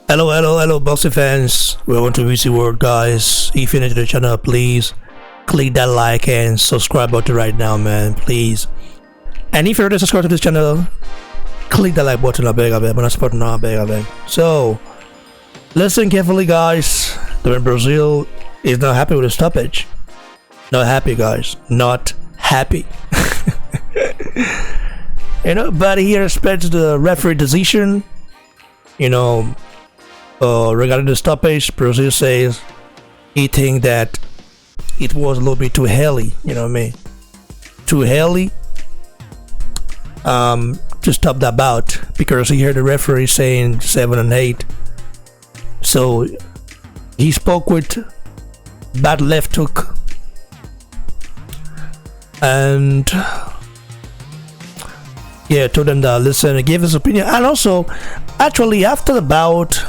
Hello, boxing fans. Welcome to VC World, guys. If you're new to the channel, please click that like and subscribe button right now, man. Please. And if you're already subscribed to this channel, click that like button. I beg. But not support now, I beg. So, listen carefully, guys. Dominic Breazeale is not happy with the stoppage. Not happy, guys. Not happy. But he respects the referee decision. Regarding the stoppage, Breazeale says he thinks that it was a little bit too early, too early to stop that bout, because he heard the referee saying 7 and 8. So he spoke with bad left hook and told them that, listen, gave his opinion. And also, actually, after the bout,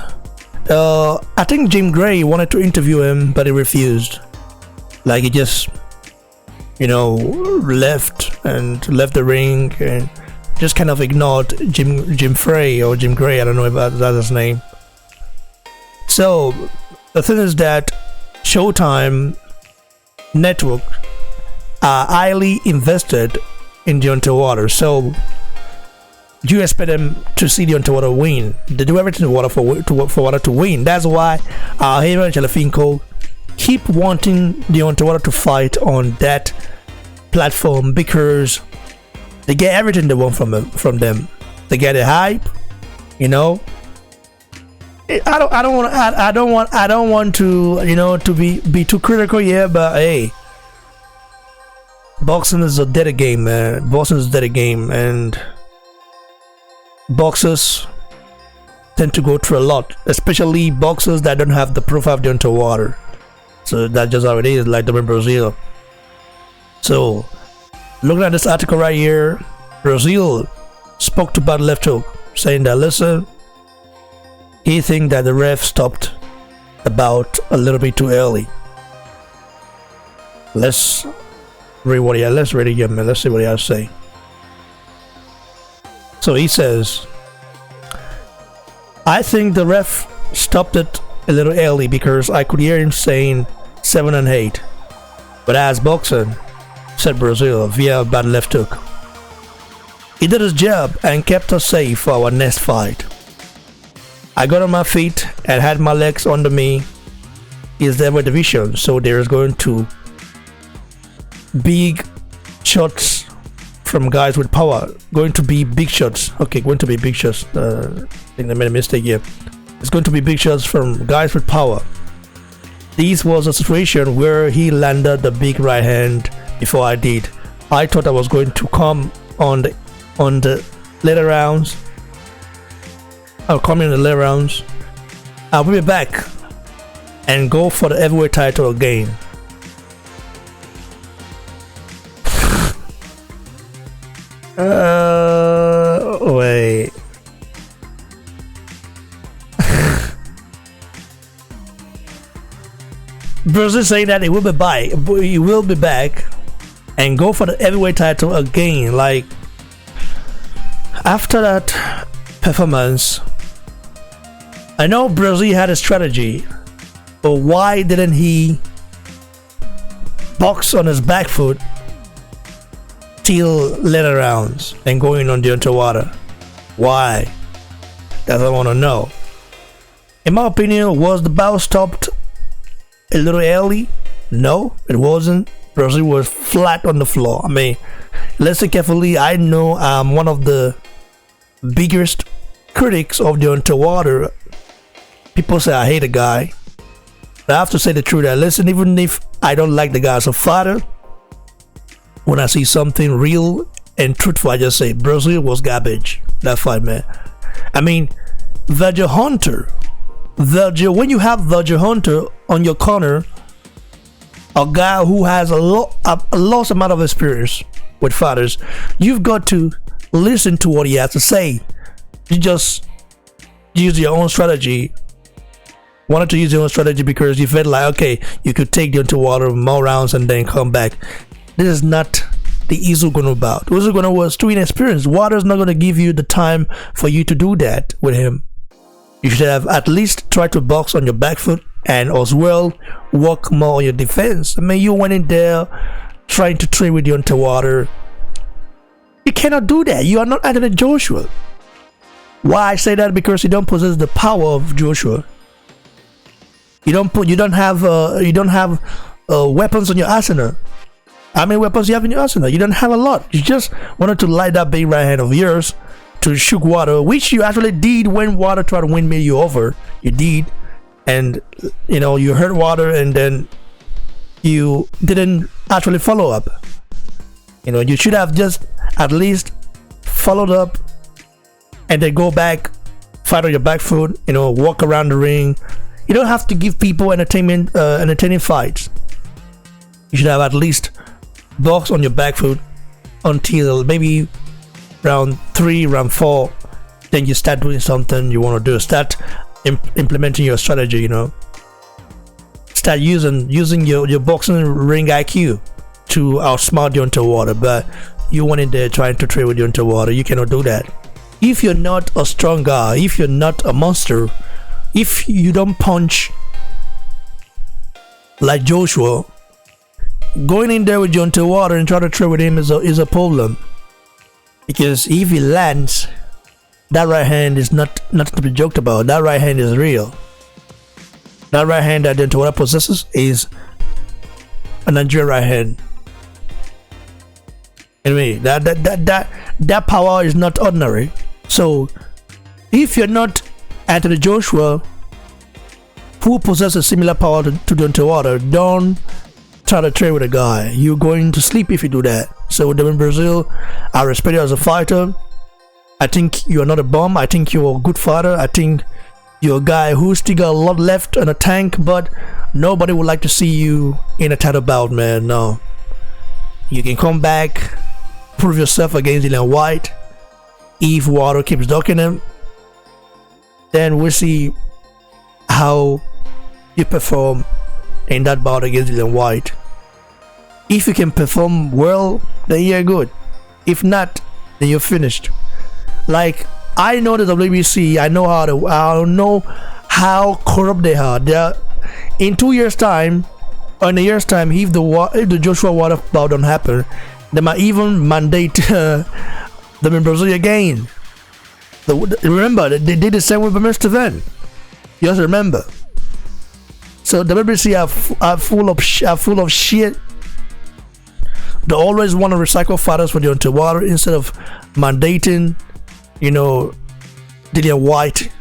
I think Jim Gray wanted to interview him, but he refused. Like, he just, left the ring and just kind of ignored Jim Frey or Jim Gray. I don't know if that's his name. So the thing is that Showtime Network are highly invested in Deontay Wilder. So you expect them to see Deontay Wilder win. They do everything for Wilder to win. That's why Hero and Chalafinko keep wanting Deontay Wilder to fight on that platform, because they get everything they want from them. They get the hype, I don't want to to be too critical here, but hey, boxing is a dead game, man. Boxing is a dead game, and boxers tend to go through a lot, especially boxers that don't have the profile of Deontay Wilder. So that's just how it is, like Dominic Breazeale. So, looking at this article right here, Breazeale spoke to bad left hook, saying that, listen, he thinks that the ref stopped the bout a little bit too early. Let's read it again, man. Let's see what he has to say. So he says, I think the ref stopped it a little early because I could hear him saying 7 and 8. But as boxing, said Breazeale via a bad left hook, he did his job and kept us safe for our next fight. I got on my feet and had my legs under me. Is there a division, so there is going to big shots from guys with power. Going to be big shots. Okay, going to be big shots. I think I made a mistake here. It's going to be big shots from guys with power. This was a situation where he landed the big right hand before I did. I thought I was going to come on the later rounds. I'll come in the later rounds. I'll be back and go for the heavyweight title again. Wait. Breazeale saying that he will be back and go for the heavyweight title again. Like, after that performance, I know Breazeale had a strategy, but why didn't he box on his back foot till later rounds and going on Deontay Wilder? Why? That's what I want to know. In my opinion, was the bout stopped a little early? No, it wasn't. Breazeale was flat on the floor. I mean, listen carefully. I know I'm one of the biggest critics of Deontay Wilder. People say I hate the guy, but I have to say the truth. That, listen, even if I don't like the guy as a fighter, when I see something real and truthful, I just say Breazeale was garbage. That fight, man. I mean, Virgil Hunter. When you have Virgil Hunter on your corner, a guy who has a lost amount of experience with fighters, you've got to listen to what he has to say. You just use your own strategy. Wanted to use your own strategy because you felt like, okay, you could take Deontay Wilder more rounds and then come back. This is not the Izugono bout. Izugono was too inexperienced. Wilder's not going to give you the time for you to do that with him. You should have at least tried to box on your back foot and as well work more on your defense. I mean, you went in there trying to train with Deontay Wilder. You cannot do that. You are not Anthony Joshua. Why I say that? Because you don't possess the power of Joshua. You don't have weapons on your arsenal. How many weapons you have in your arsenal? You don't have a lot. You just wanted to light that big right hand of yours to shoot Wilder, which you actually did when Wilder tried to windmill you over. You did, and you hurt Wilder, and then you didn't actually follow up. You should have just at least followed up, and then go back, fight on your back foot. Walk around the ring. You don't have to give people entertaining fights. You should have at least box on your back foot until maybe round 3, round 4. Then you start doing something you want to do. Start implementing your strategy. Start using your boxing ring IQ to outsmart Deontay Wilder. But you went in there trying to trade with Deontay Wilder. You cannot do that. If you're not a strong guy, if you're not a monster, if you don't punch like Joshua, going in there with Deontay Wilder and try to trade with him is a problem. Because if he lands, that right hand is not to be joked about. That right hand is real. That right hand that Deontay Wilder possesses is a Nigerian right hand. Anyway, that power is not ordinary. So, if you're not Anthony Joshua, who possesses similar power to Deontay Wilder, don't try to trade with a guy. You're going to sleep if you do that. So, Dominic Breazeale, I respect you as a fighter. I think you're not a bum. I think you're a good fighter. I think you're a guy who's still got a lot left in a tank, but nobody would like to see you in a title bout, man. No. You can come back, prove yourself against Dillian Whyte. If Wilder keeps ducking him, then we'll see how you perform in that bout against Dillian Whyte. If you can perform well, then you're good. If not, then you're finished. Like, I know the WBC. I know how corrupt they are. In 2 years' time, or in a year's time, if the Joshua Wilder bout don't happen, they might even mandate Dominic Breazeale again. Remember, they did the same with Mr. Van. You just remember. So WBC are full of shit. They always want to recycle fighters for Deontay Wilder instead of mandating, Dillian Whyte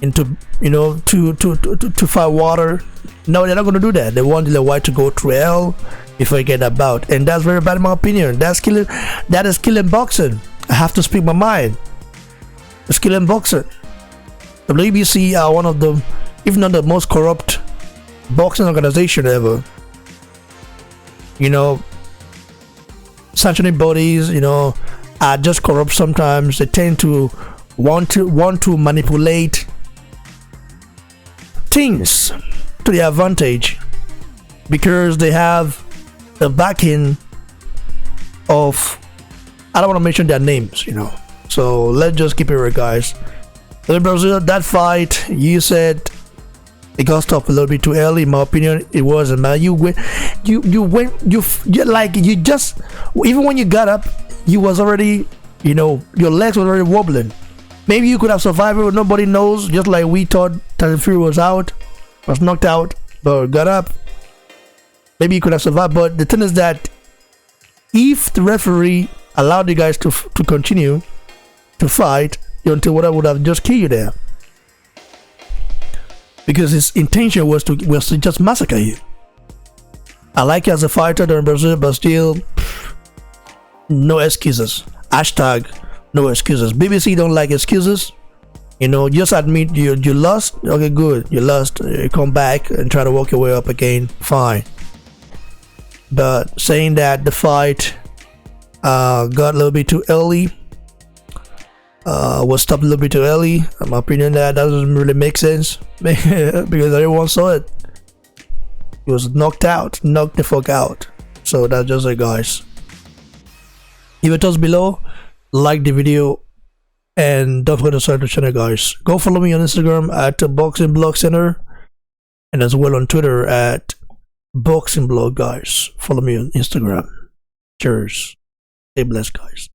into, to fight Wilder. No, they're not going to do that. They want Dillian Whyte to go through hell before you get that bout, and that's very bad in my opinion. That is killing boxing. I have to speak my mind. It's killing boxing. The WBC are one of the, if not the most corrupt boxing organization ever. Sanctioning bodies, are just corrupt sometimes. They tend to want to manipulate things to their advantage because they have the backing of, I don't want to mention their names, So let's just keep it real, guys. That fight, you said it got stopped a little bit too early. In my opinion, it wasn't, man. Even when you got up, you was already, your legs were already wobbling. Maybe you could have survived it, but nobody knows. Just like we thought Tyson Fury was knocked out, but got up. Maybe you could have survived, but the thing is that if the referee allowed you guys to continue to fight, Deontay Wilder would have just killed you there, because his intention was to just massacre you. I like you as a fighter during Brazil, but still, no excuses. Hashtag no excuses. BBC don't like excuses. Just admit you lost. Okay, good, you lost. You come back and try to work your way up again. Fine. But saying that the fight got a little bit too early, was stopped a little bit too early, in my opinion, that doesn't really make sense because everyone saw it. He was knocked the fuck out. So that's just it, guys. Leave it us below, like the video, And don't forget to subscribe to the channel, guys. Go follow me on Instagram at Boxing Blog Center, and as well on Twitter at Boxing Blog, guys. Follow me on Instagram. Cheers. Stay blessed, guys.